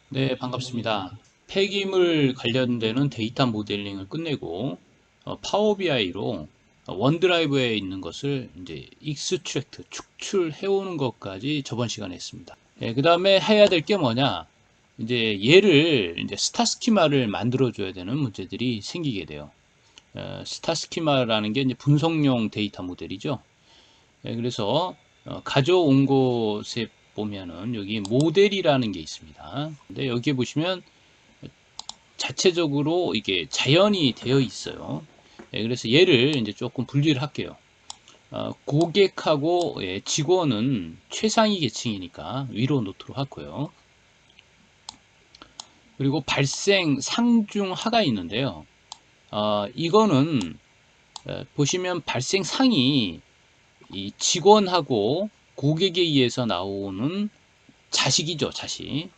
네, 반갑습니다. 폐기물 관련되는 데이터 모델링을 끝내고 파워 BI로 원드라이브에 있는 것을 이제 익스트랙트, 축출해 오는 것까지 저번 시간에 했습니다. 그 다음에 해야 될 게 뭐냐? 이제 얘를 이제 스타 스키마를 만들어 줘야 되는 문제들이 생기게 돼요. 스타 스키마라는 게 이제 분석용 데이터 모델이죠. 그래서 가져온 곳에 보면은 여기 모델이라는 게 있습니다. 근데 여기 보시면 자체적으로 이게 자연이 되어 있어요. 그래서 얘를 이제 조금 분리를 할게요. 고객하고 직원은 최상위 계층이니까 위로 놓도록 하고요. 그리고 발생 상중하가 있는데요. 이거는 보시면 발생 상이 이 직원하고 고객에 의해서 나오는 자식이죠, 자식.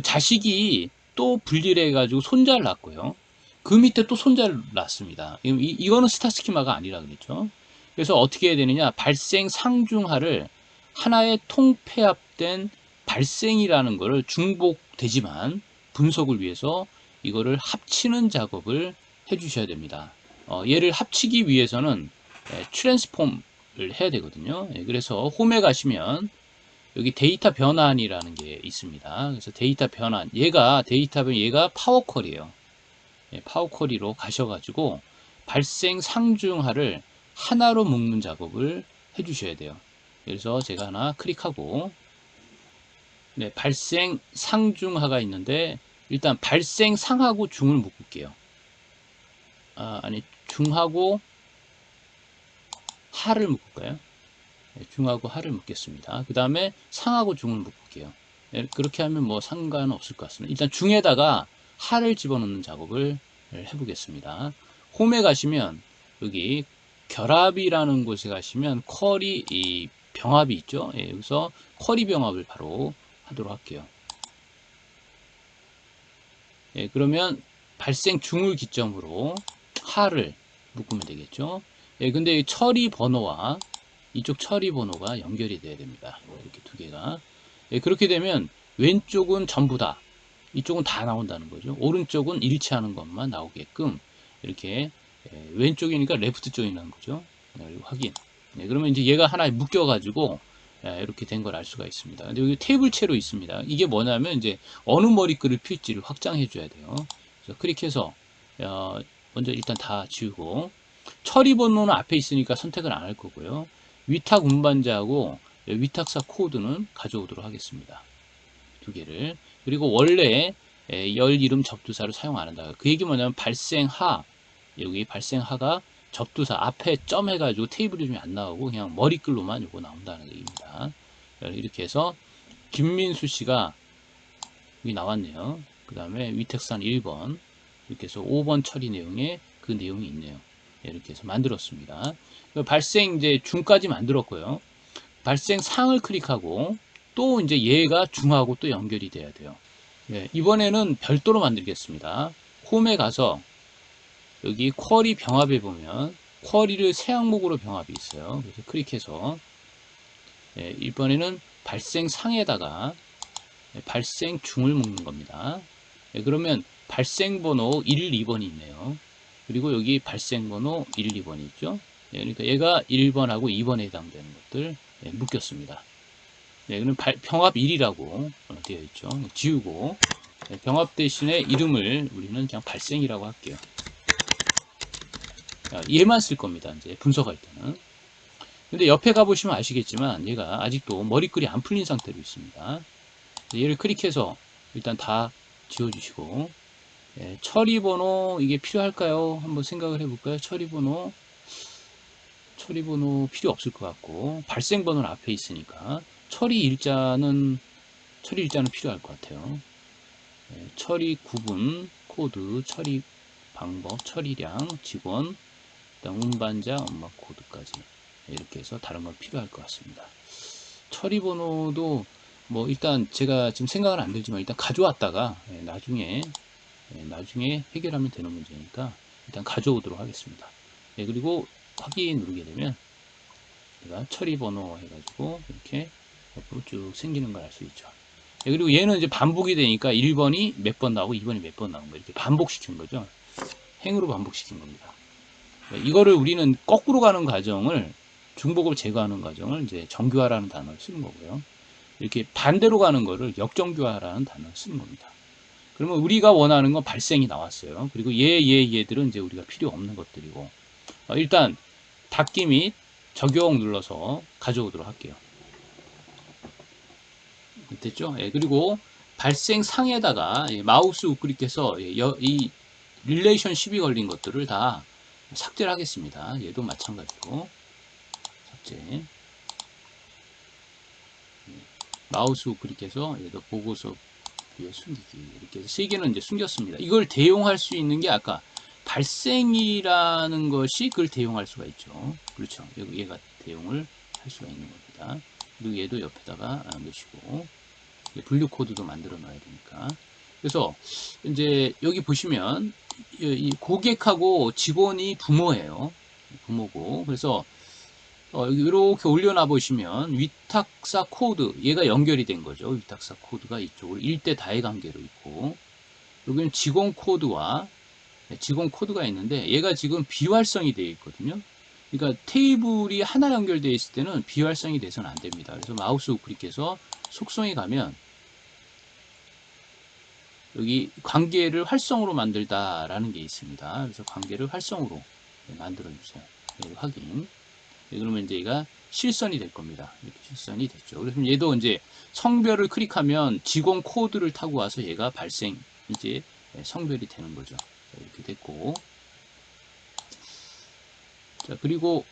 자식이 또 분리를 해가지고 손자를 낳고요. 그 밑에 또 손자를 낳습니다. 이거는 스타 스키마가 아니라 그랬죠. 그래서 어떻게 해야 되느냐? 발생 상중하를 하나의 통폐합된 발생이라는 것을 중복되지만 분석을 위해서 이거를 합치는 작업을 해주셔야 됩니다. 얘를 합치기 위해서는 트랜스폼을 해야 되거든요. 그래서 홈에 가시면 여기 데이터 변환이라는 게 있습니다. 그래서 데이터 변환, 얘가 파워쿼리예요. 파워쿼리로 가셔가지고 발생 상중하를 하나로 묶는 작업을 해주셔야 돼요. 그래서 제가 하나 클릭하고 발생 상중하가 있는데 일단 발생 상하고 중을 묶을게요. 아니 중하고 하를 묶을까요? 중하고 하를 묶겠습니다. 그 다음에 상하고 중을 묶을게요. 그렇게 하면 뭐 상관은 없을 것 같습니다. 일단 중에다가 하를 집어넣는 작업을 해보겠습니다. 홈에 가시면 여기 결합이라는 곳에 가시면 쿼리 이 병합이 있죠. 여기서 쿼리 병합을 바로 하도록 할게요. 그러면 발생 중을 기점으로 하를 묶으면 되겠죠. 근데 처리 번호와 이쪽 처리 번호가 연결이 돼야 됩니다. 이렇게 두 개가. 그렇게 되면 왼쪽은 전부 다, 이쪽은 다 나온다는 거죠. 오른쪽은 일치하는 것만 나오게끔 이렇게 왼쪽이니까 레프트 쪽이라는 거죠. 그리고 확인. 그러면 이제 얘가 하나에 묶여가지고 이렇게 된 걸 알 수가 있습니다. 근데 여기 테이블체로 있습니다. 이게 뭐냐면 이제 어느 머리글을 필지를 확장해 줘야 돼요. 그래서 클릭해서 먼저 일단 다 지우고 처리 번호는 앞에 있으니까 선택을 안 할 거고요. 위탁 운반자하고 위탁사 코드는 가져오도록 하겠습니다. 두 개를. 그리고 원래 열 이름 접두사를 사용 안 한다. 그 얘기 뭐냐면 발생하, 여기 발생하가 접두사 앞에 점 해가지고 테이블 이름이 안 나오고 그냥 머리글로만 요거 나온다는 얘기입니다. 이렇게 해서 김민수 씨가 여기 나왔네요. 그 다음에 위탁산 1번 이렇게 해서 5번 처리 내용에 그 내용이 있네요. 이렇게 해서 만들었습니다. 발생 이제 중까지 만들었고요. 발생 상을 클릭하고 또 이제 얘가 중하고 또 연결이 돼야 돼요. 이번에는 별도로 만들겠습니다. 홈에 가서 여기 쿼리 병합에 보면 쿼리를 새 항목으로 병합이 있어요. 그래서 클릭해서 이번에는 발생 상에다가 발생 중을 묶는 겁니다. 그러면 발생 번호 1, 2번이 있네요. 그리고 여기 발생 번호 1, 2번이 있죠. 그러니까 얘가 1번하고 2번에 해당되는 것들 묶였습니다. 그럼 병합 1이라고 되어 있죠. 지우고 병합 대신에 이름을 우리는 그냥 발생이라고 할게요. 얘만 쓸 겁니다. 이제 분석할 때는. 근데 옆에 가보시면 아시겠지만 얘가 아직도 머리글이 안 풀린 상태로 있습니다. 얘를 클릭해서 일단 다 지워주시고 처리 번호 이게 필요할까요? 한번 생각을 해볼까요? 처리 번호 필요 없을 것 같고 발생 번호는 앞에 있으니까 처리 일자는 필요할 것 같아요. 처리 구분 코드, 처리 방법, 처리량, 직원, 그다음 운반자, 엄마 코드까지 이렇게 해서 다른 건 필요할 것 같습니다. 처리 번호도 뭐 일단 제가 지금 생각은 안 들지만 일단 가져왔다가 나중에 해결하면 되는 문제니까 일단 가져오도록 하겠습니다. 그리고 확인 누르게 되면 제가 처리 번호 해가지고 이렇게 옆으로 쭉 생기는 걸 알 수 있죠. 그리고 얘는 이제 반복이 되니까 1번이 몇 번 나오고 2번이 몇 번 나온 거 이렇게 반복시킨 거죠. 행으로 반복시킨 겁니다. 이거를 우리는 거꾸로 가는 과정을 중복을 제거하는 과정을 이제 정교화라는 단어를 쓰는 거고요. 이렇게 반대로 가는 거를 역정교화라는 단어를 쓰는 겁니다. 그러면 우리가 원하는 건 발생이 나왔어요. 그리고 얘들은 이제 우리가 필요 없는 것들이고 일단 닫기 및 적용 눌러서 가져오도록 할게요. 됐죠? 예, 그리고 발생 상에다가 마우스 우클릭해서 이 릴레이션십이 걸린 것들을 다 삭제를 하겠습니다. 얘도 마찬가지로 삭제. 마우스 우클릭해서 얘도 보고서 뷰에 숨기기 이렇게 해서 세 개는 이제 숨겼습니다. 이걸 대용할 수 있는 게 아까 발생이라는 것이 그걸 대용할 수가 있죠. 그렇죠. 얘가 대용을 할 수가 있는 겁니다. 그리고 얘도 옆에다가 넣으시고 분류 코드도 만들어 놔야 되니까. 그래서 이제 여기 보시면 이 고객하고 직원이 부모예요. 부모고. 그래서 여기 이렇게 올려놔 보시면 위탁사 코드 얘가 연결이 된 거죠. 위탁사 코드가 이쪽으로 일대 다의 관계로 있고 여기는 직원 코드와 직원 코드가 있는데 얘가 지금 비활성이 되어 있거든요. 그러니까 테이블이 하나 연결되어 있을 때는 비활성이 돼서는 안 됩니다. 그래서 마우스 우클릭해서 속성에 가면 여기 관계를 활성으로 만들다라는 게 있습니다. 그래서 관계를 활성으로 만들어 주세요. 확인. 그러면 이제 얘가 실선이 될 겁니다. 이렇게 실선이 됐죠. 그래서 얘도 이제 성별을 클릭하면 직원 코드를 타고 와서 얘가 발생 이제 성별이 되는 거죠. 이렇게 됐고. 자, 그리고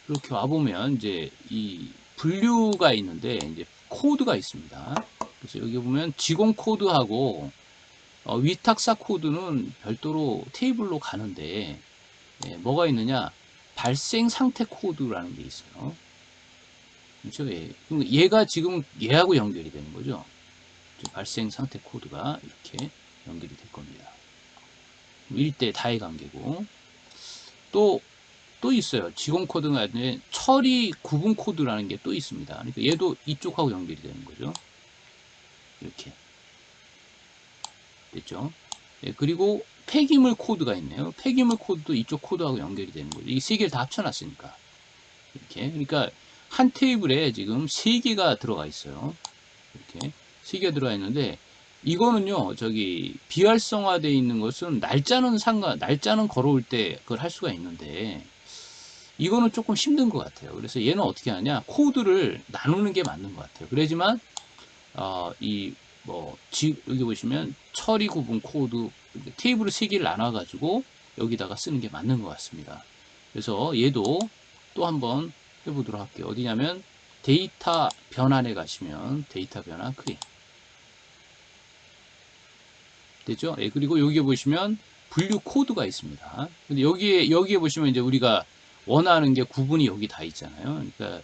이렇게 와 보면 이제 이 분류가 있는데 이제 코드가 있습니다. 그래서 여기 보면 직원 코드하고 위탁사 코드는 별도로 테이블로 가는데 뭐가 있느냐? 발생 상태 코드라는 게 있어요. 그렇죠? 예. 얘가 지금 얘하고 연결이 되는 거죠. 발생 상태 코드가 이렇게 연결이 될 겁니다. 1대 다의 관계고 또 있어요. 직원 코드가 아니라 처리 구분 코드라는 게 또 있습니다. 그러니까 얘도 이쪽하고 연결이 되는 거죠. 이렇게 됐죠? 예, 그리고 폐기물 코드가 있네요. 폐기물 코드도 이쪽 코드하고 연결이 되는 거죠. 이 세 개를 다 합쳐놨으니까 이렇게. 그러니까 한 테이블에 지금 세 개가 들어가 있어요. 이렇게 세 개 들어가 있는데 이거는요 저기 비활성화되어 있는 것은 날짜는 걸어올 때 그걸 할 수가 있는데 이거는 조금 힘든 것 같아요. 그래서 얘는 어떻게 하냐 코드를 나누는 게 맞는 것 같아요. 그래야지만 여기 보시면 처리 구분 코드 테이블을 세 개를 나눠 가지고 여기다가 쓰는 게 맞는 것 같습니다. 그래서 얘도 또 한번 해보도록 할게요. 어디냐면 데이터 변환에 가시면 데이터 변환 크리에이트 됐죠? 예, 그리고 여기에 보시면 분류 코드가 있습니다. 근데 여기에 보시면 이제 우리가 원하는 게 구분이 여기 다 있잖아요. 그러니까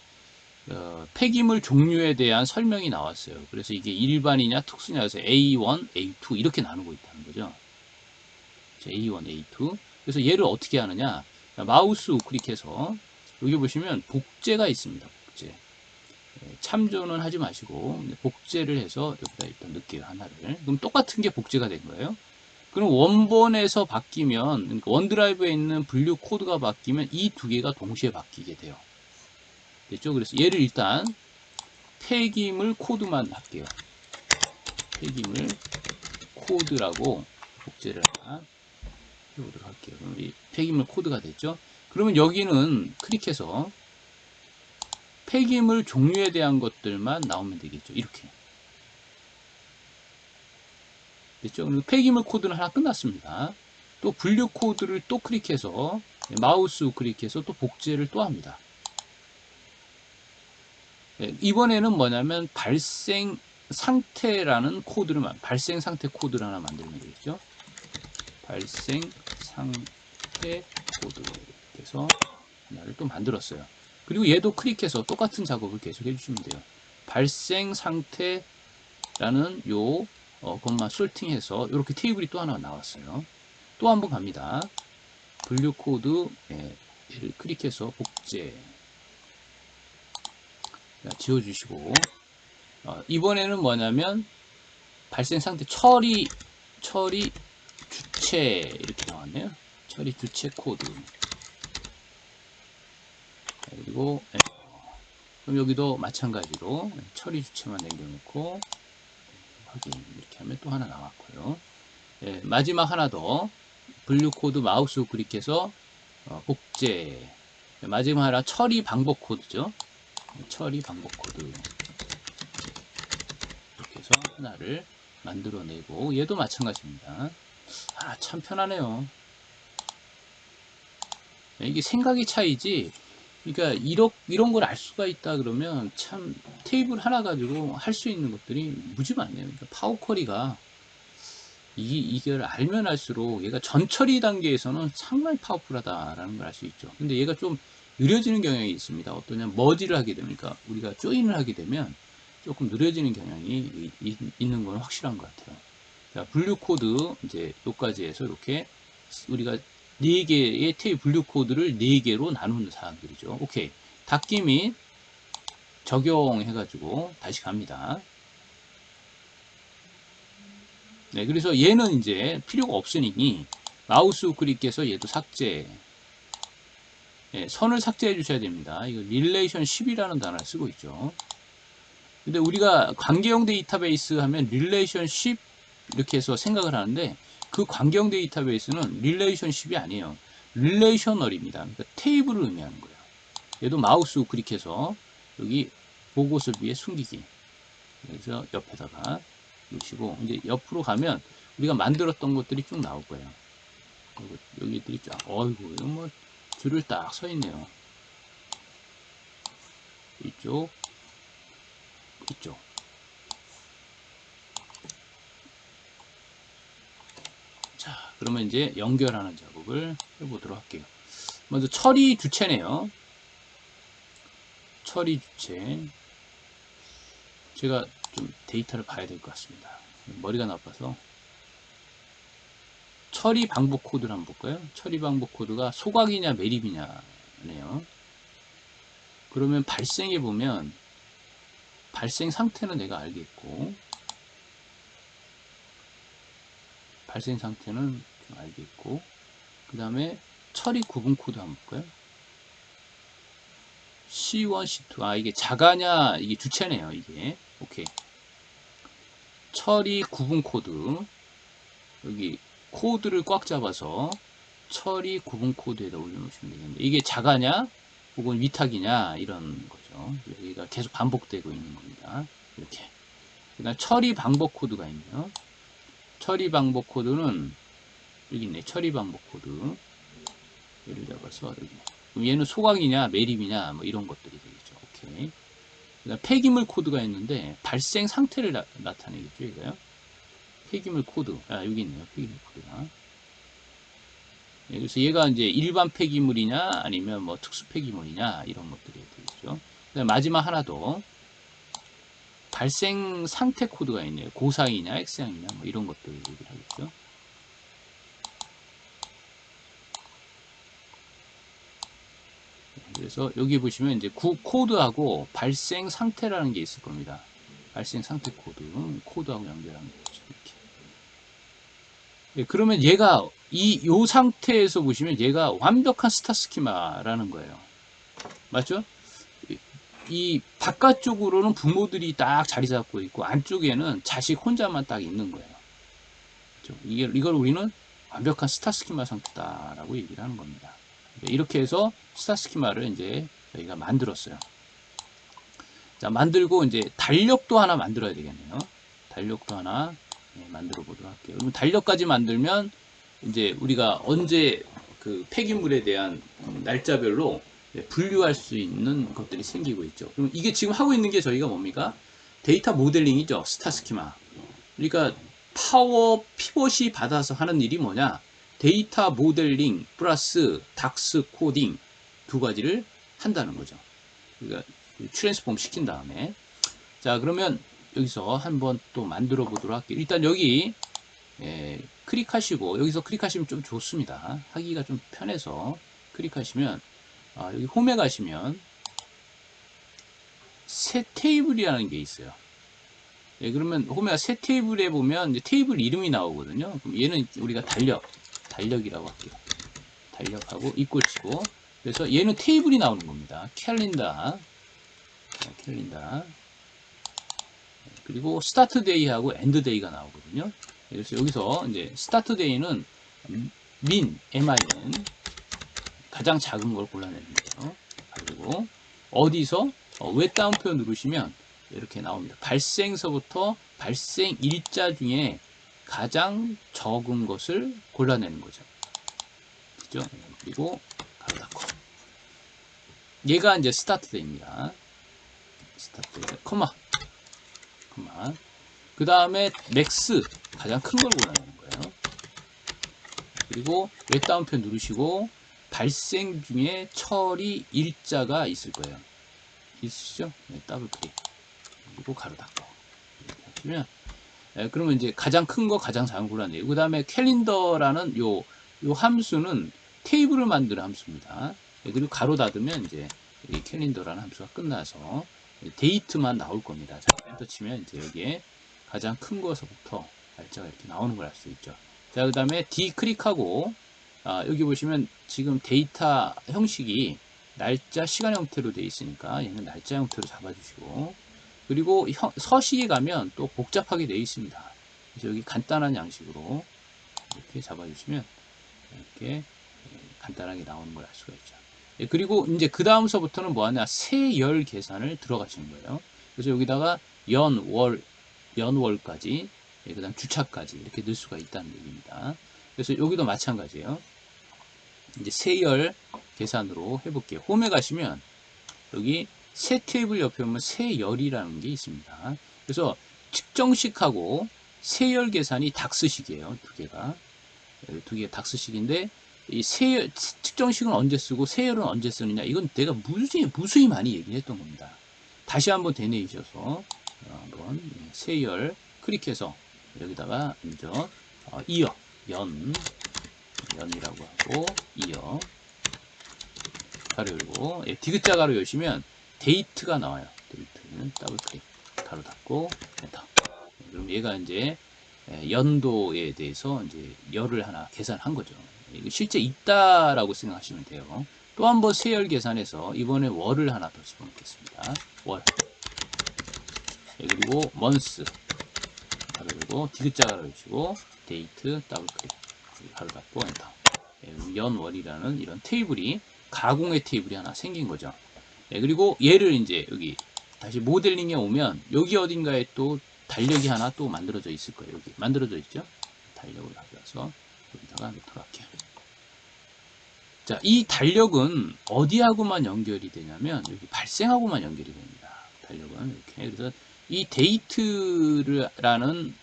폐기물 종류에 대한 설명이 나왔어요. 그래서 이게 일반이냐 특수냐 해서 A1, A2 이렇게 나누고 있다는 거죠. A1, A2. 그래서 얘를 어떻게 하느냐? 마우스 우클릭해서 여기 보시면 복제가 있습니다. 복제. 참조는 하지 마시고 복제를 해서 여기다 일단 넣을게요. 하나를. 그럼 똑같은 게 복제가 된 거예요. 그럼 원본에서 바뀌면 그러니까 원드라이브에 있는 분류 코드가 바뀌면 이 두 개가 동시에 바뀌게 돼요. 됐죠? 그래서 얘를 일단 폐기물 코드만 할게요. 폐기물 코드라고 복제를 하나 해보도록 할게요. 그럼 이 폐기물 코드가 됐죠? 그러면 여기는 클릭해서 폐기물 종류에 대한 것들만 나오면 되겠죠. 이렇게. 됐죠? 그리고 폐기물 코드는 하나 끝났습니다. 또 분류 코드를 또 클릭해서 마우스 우클릭해서 또 복제를 또 합니다. 이번에는 뭐냐면 발생 상태라는 발생 상태 코드를 하나 만들면 되겠죠. 발생 상태 코드 이렇게 해서 하나를 또 만들었어요. 그리고 얘도 클릭해서 똑같은 작업을 계속 해주시면 돼요. 발생 상태라는 것만 솔팅해서 이렇게 테이블이 또 하나 나왔어요. 또 한번 갑니다. 분류 코드 얘를 클릭해서 복제 지워주시고 이번에는 뭐냐면 발생 상태 처리 주체 이렇게 나왔네요. 처리 주체 코드. 그리고 그럼 여기도 마찬가지로 처리 주체만 남겨놓고 확인 이렇게 하면 또 하나 나왔고요. 마지막 하나 더 분류 코드 마우스 클릭해서 복제. 마지막 하나 처리 방법 코드죠. 처리 방법 코드 이렇게 해서 하나를 만들어내고 얘도 마찬가지입니다. 참 편하네요. 이게 생각의 차이지. 그러니까 이런 걸 알 수가 있다 그러면 참 테이블 하나 가지고 할 수 있는 것들이 무지 많네요. 그러니까 파워쿼리가 이걸 알면 알수록 얘가 전처리 단계에서는 상당히 파워풀하다라는 걸 알 수 있죠. 근데 얘가 좀 느려지는 경향이 있습니다. 어떠냐, 머지를 하게 되니까 우리가 조인을 하게 되면 조금 느려지는 경향이 있는 건 확실한 것 같아요. 자, 분류 코드 이제 여기까지 해서 이렇게 우리가 4개의 테이블 분류 코드를 4개로 나누는 사항들이죠. 오케이. 닫기 및 적용해가지고 다시 갑니다. 네, 그래서 얘는 이제 필요가 없으니 마우스 우클릭해서 얘도 삭제. 선을 삭제해 주셔야 됩니다. 이거 릴레이션십이라는 단어를 쓰고 있죠. 근데 우리가 관계형 데이터베이스 하면 릴레이션십 이렇게 해서 생각을 하는데 그 관계형 데이터베이스는 릴레이션십이 아니에요. 릴레이셔널입니다. 그러니까 테이블을 의미하는 거예요. 얘도 마우스 우클릭해서 여기 보고서 위에 숨기기. 그래서 옆에다가 놓으시고 이제 옆으로 가면 우리가 만들었던 것들이 쭉 나올 거예요. 여기들이 쫙, 어이구, 이거 뭐 줄을 딱 서 있네요. 이쪽, 이쪽. 자, 그러면 이제 연결하는 작업을 해보도록 할게요. 먼저 처리 주체네요. 처리 주체. 제가 좀 데이터를 봐야 될 것 같습니다. 머리가 나빠서. 처리 방법 코드를 한번 볼까요? 처리 방법 코드가 소각이냐 매립이냐네요. 그러면 발생해 보면 발생 상태는 내가 알겠고 발생 상태는 좀 알겠고 그 다음에 처리 구분 코드 한번 볼까요? C1, C2 이게 자가냐 이게 주체네요. 이게 오케이. 처리 구분 코드 여기 코드를 꽉 잡아서 처리 구분 코드에다 올려놓으시면 되겠는데 이게 자가냐 혹은 위탁이냐 이런 거죠. 여기가 계속 반복되고 있는 겁니다. 이렇게. 그다음 처리 방법 코드가 있네요. 처리 방법 코드는 여기 있네. 처리 방법 코드. 얘를 잡아서 여기. 그럼 얘는 소각이냐 매립이냐 뭐 이런 것들이 되겠죠. 오케이. 그다음 폐기물 코드가 있는데 발생 상태를 나타내겠죠. 이거요. 폐기물 코드. 여기 있네요. 폐기물 코드가. 그래서 얘가 이제 일반 폐기물이냐 아니면 뭐 특수 폐기물이냐 이런 것들이 되겠죠. 그다음 마지막 하나 더 발생 상태 코드가 있네요. 고사이냐 X양이냐 뭐 이런 것들 얘기를 하겠죠. 그래서 여기 보시면 이제 코드하고 발생 상태라는 게 있을 겁니다. 발생 상태 코드하고 연결하는 거죠. 이렇게. 네, 그러면 얘가 요 상태에서 보시면 얘가 완벽한 스타 스키마라는 거예요. 맞죠? 이 바깥쪽으로는 부모들이 딱 자리 잡고 있고 안쪽에는 자식 혼자만 딱 있는 거예요. 그렇죠? 이걸 우리는 완벽한 스타 스키마 상태다라고 얘기를 하는 겁니다. 이렇게 해서 스타 스키마를 이제 저희가 만들었어요. 자, 만들고 이제 달력도 하나 만들어야 되겠네요. 달력도 하나 만들어 보도록 할게요. 그럼 달력까지 만들면 이제 우리가 언제 그 폐기물에 대한 날짜별로 분류할 수 있는 것들이 생기고 있죠. 그럼 이게 지금 하고 있는 게 저희가 뭡니까? 데이터 모델링이죠. 스타 스키마. 그러니까 파워 피벗이 받아서 하는 일이 뭐냐? 데이터 모델링 플러스 닥스 코딩 두 가지를 한다는 거죠. 그러니까 트랜스폼 시킨 다음에 자 그러면 여기서 한번 또 만들어 보도록 할게요. 일단 여기 클릭하시고 여기서 클릭하시면 좀 좋습니다. 하기가 좀 편해서 클릭하시면 여기 홈에 가시면 새 테이블이라는 게 있어요. 예, 그러면 홈에가 새 테이블에 보면 이제 테이블 이름이 나오거든요. 그럼 얘는 우리가 달력이라고 할게요. 달력하고 이꼴 치고, 그래서 얘는 테이블이 나오는 겁니다. 캘린더, 캘린더. 그리고 스타트 데이하고 엔드 데이가 나오거든요. 그래서 여기서 이제 스타트 데이는 min, 가장 작은 걸 골라내는 거예요. 그리고 어디서 왜 다운표 누르시면 이렇게 나옵니다. 발생서부터 발생 일자 중에 가장 적은 것을 골라내는 거죠. 그죠? 그리고 가로 닫고. 얘가 이제 스타트 데이입니다. 스타트 데이, 코마. 그 다음에 맥스, 가장 큰 걸 골라내는 거예요. 그리고 웹 다운표 누르시고 발생 중에 처리 일자가 있을 거예요. 있으시죠? 네, 더블 클릭. 그리고 가로 닫고. 이렇게 하시면, 네, 그러면 이제 가장 큰 거, 가장 작은 거 골라내요. 그 다음에 캘린더라는 요 함수는 테이블을 만드는 함수입니다. 네, 그리고 가로 닫으면 이제 이 캘린더라는 함수가 끝나서 데이트만 나올 겁니다. 자, 엔터 치면 이제 여기에 가장 큰 거서부터 날짜가 이렇게 나오는 걸 알 수 있죠. 자, 그 다음에 D 클릭하고, 여기 보시면 지금 데이터 형식이 날짜, 시간 형태로 되어 있으니까 얘는 날짜 형태로 잡아주시고, 그리고 서식에 가면 또 복잡하게 되어 있습니다. 그래서 여기 간단한 양식으로 이렇게 잡아주시면 이렇게 간단하게 나오는 걸 알 수가 있죠. 그리고 이제 그 다음서부터는 뭐 하냐, 세열 계산을 들어가시는 거예요. 그래서 여기다가 연월까지, 그 다음 주차까지 이렇게 넣을 수가 있다는 얘기입니다. 그래서 여기도 마찬가지예요. 이제 세열 계산으로 해볼게요. 홈에 가시면 여기 새 테이블 옆에 보면 세열이라는 게 있습니다. 그래서 측정식하고 세열 계산이 닥스식이에요. 두 개가 닥스식인데, 이 측정식은 언제 쓰고 세열은 언제 쓰느냐, 이건 내가 무수히 많이 얘기했던 겁니다. 다시 한번 되뇌이셔서 한번 세열 클릭해서 여기다가 먼저 이어 연이라고 하고 이어 가로 열고, 디귿자 가로 여시면 데이트가 나와요. 데이트는 더블 클릭, 가로 닫고 엔터. 그럼 얘가 이제 연도에 대해서 이제 열을 하나 계산한 거죠. 이거 실제 있다라고 생각하시면 돼요. 또 한 번 세열 계산해서 이번에 월을 하나 더 집어넣겠습니다. 월. 그리고 먼스 가로 열고 디귿자 가로 열시고 데이트 더블 클릭, 가로 닫고 엔터. 연월이라는 이런 테이블이, 가공의 테이블이 하나 생긴 거죠. 그리고 얘를 이제 여기 다시 모델링에 오면 여기 어딘가에 또 달력이 하나 또 만들어져 있을 거예요. 여기 만들어져 있죠. 달력을 가져와서 여기다가 놓도록 할게요. 자, 이 달력은 어디하고만 연결이 되냐면 여기 발생하고만 연결이 됩니다. 달력은 이렇게. 그래서 이 데이트라는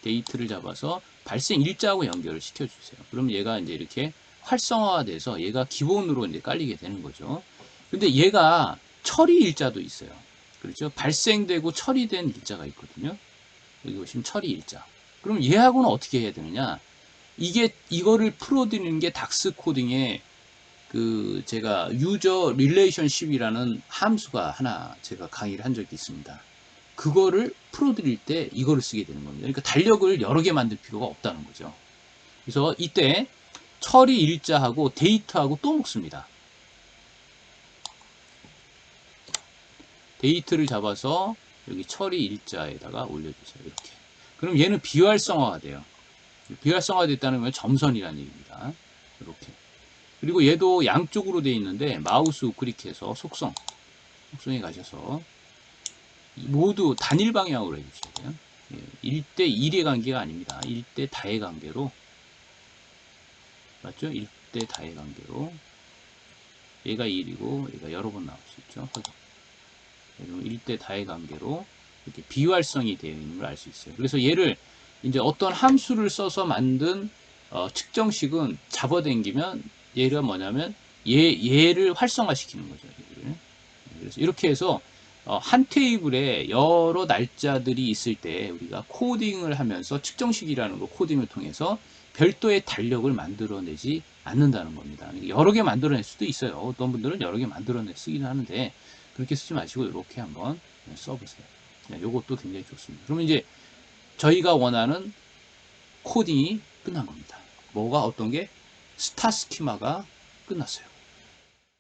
데이트를 잡아서 발생 일자하고 연결을 시켜주세요. 그럼 얘가 이제 이렇게 활성화가 돼서 얘가 기본으로 이제 깔리게 되는 거죠. 근데 얘가 처리 일자도 있어요. 그렇죠? 발생되고 처리된 일자가 있거든요. 여기 보시면 처리 일자. 그럼 얘하고는 어떻게 해야 되느냐? 이거를 풀어드리는 게 닥스 코딩에 제가 유저 릴레이션십이라는 함수가 하나 제가 강의를 한 적이 있습니다. 그거를 풀어드릴 때 이거를 쓰게 되는 겁니다. 그러니까 달력을 여러 개 만들 필요가 없다는 거죠. 그래서 이때 처리 일자하고 데이트하고 또 묶습니다. 데이트를 잡아서 여기 처리 일자에다가 올려주세요. 이렇게. 그럼 얘는 비활성화가 돼요. 비활성화가 됐다는 건 점선이라는 얘기입니다. 이렇게. 그리고 얘도 양쪽으로 되어 있는데 마우스 우클릭해서 속성에 가셔서 모두 단일 방향으로 해주셔야 돼요. 1대 1의 관계가 아닙니다. 1대 다의 관계로, 맞죠? 1대 다의 관계로. 얘가 1이고 얘가 여러 번 나올 수 있죠. 1대 다의 관계로 이렇게 비활성이 되어 있는 걸 알 수 있어요. 그래서 얘를 이제 어떤 함수를 써서 만든 측정식은 잡아당기면 얘가 뭐냐면 얘를 활성화시키는 거죠. 얘를. 그래서 이렇게 해서 한 테이블에 여러 날짜들이 있을 때 우리가 코딩을 하면서 측정식이라는 거 코딩을 통해서 별도의 달력을 만들어내지 않는다는 겁니다. 여러 개 만들어낼 수도 있어요. 어떤 분들은 여러 개 만들어내 쓰기는 하는데 그렇게 쓰지 마시고 이렇게 한번 써보세요. 요것도 굉장히 좋습니다. 그러면 이제 저희가 원하는 코딩이 끝난 겁니다. 뭐가 어떤 게 스타 스키마가 끝났어요.